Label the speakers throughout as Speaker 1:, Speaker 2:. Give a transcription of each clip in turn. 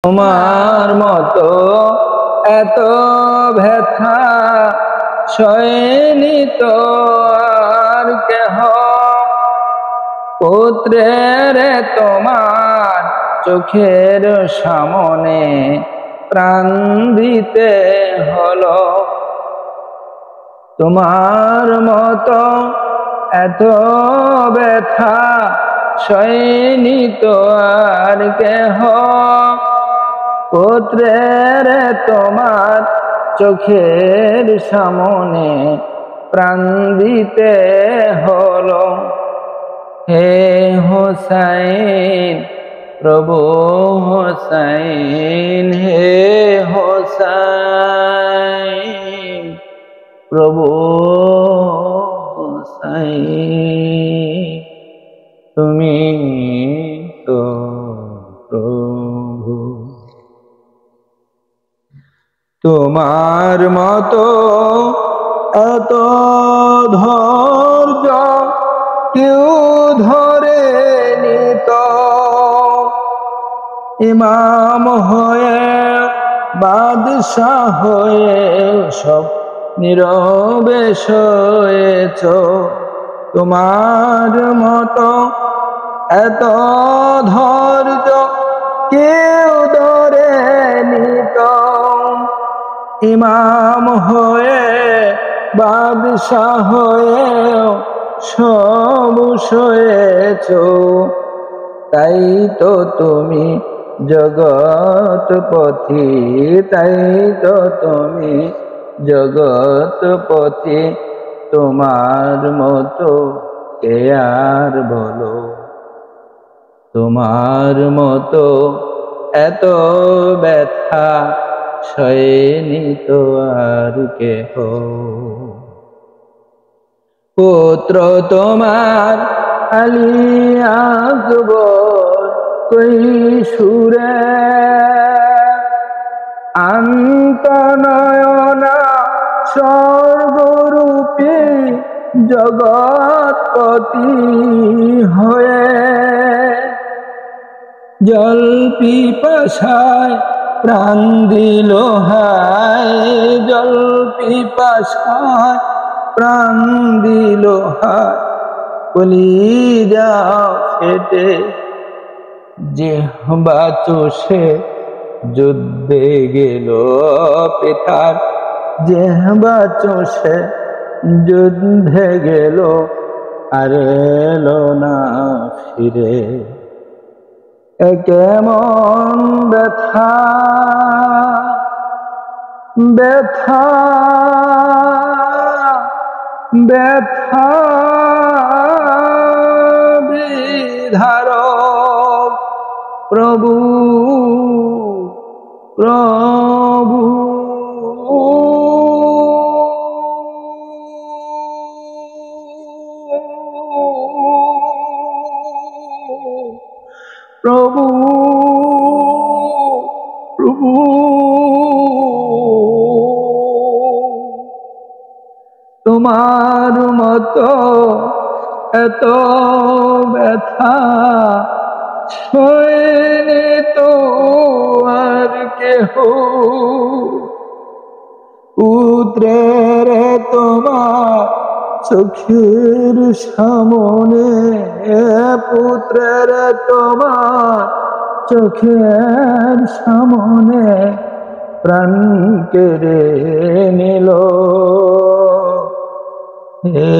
Speaker 1: তোমার মতো এত ব্যথা সয়নি তো আর কেহ, পুত্রের তোমার চোখের সামনে প্রাণ দিতে হলো। তোমার মতো এত ব্যথা সয়নি তো আর কেহ, পুত্রের তোমার চোখের সামনে প্রাণ দিতে হলো। হে হোসাইন প্রভু হোসাইন, হে হোসাইন প্রভু হোসাইন, তুমি তো প্রভু। তোমার মতো এত ধৈর্য কেউ ধরে নিত, ইমাম হয়ে বাদশাহ হয়ে সব নীরবে সয়েছ। তোমার মতো এত ধৈর্য কেউ ধরে নিত, ইমাম হয়ে বাদশাহ হয়ে সব সয়েছ। তাই তো তুমি জগৎপতি, তাই তো তুমি জগৎপতি, তোমার মতো কে আর বলো। তোমার মতো এত ব্যথা সয়নি তো আর কেহ, পুত্র তোমার আলী আকবর কৈশোরে আন্তনয়না স্বর্গরূপী জগৎপতি হয়ে জল পিপাসায় প্রাণ দিল হায়, জল পিপাসায় প্রাণ দিল হায়, কলিজা ফেটে জিহ্বা চষে যুদ্ধে গেল পিতার, জিহ্বা চষে যুদ্ধে গেল আর এলো না ফিরে। কেমন ব্যথা ব্যথা ব্যথা বিধারক প্রভু প্রভু। প্রভু প্রভু তোমার মতো এত ব্যথা সয়নি তো আর কেহ, পুত্রের তোমার চোখের সামনে, পুত্রের তোমার চোখের সামনে প্রাণ কেড়ে নিল। হে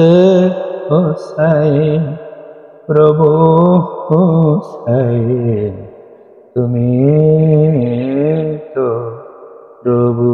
Speaker 1: হোসাইন প্রভু হোসাইন, তুমি তো প্রভু।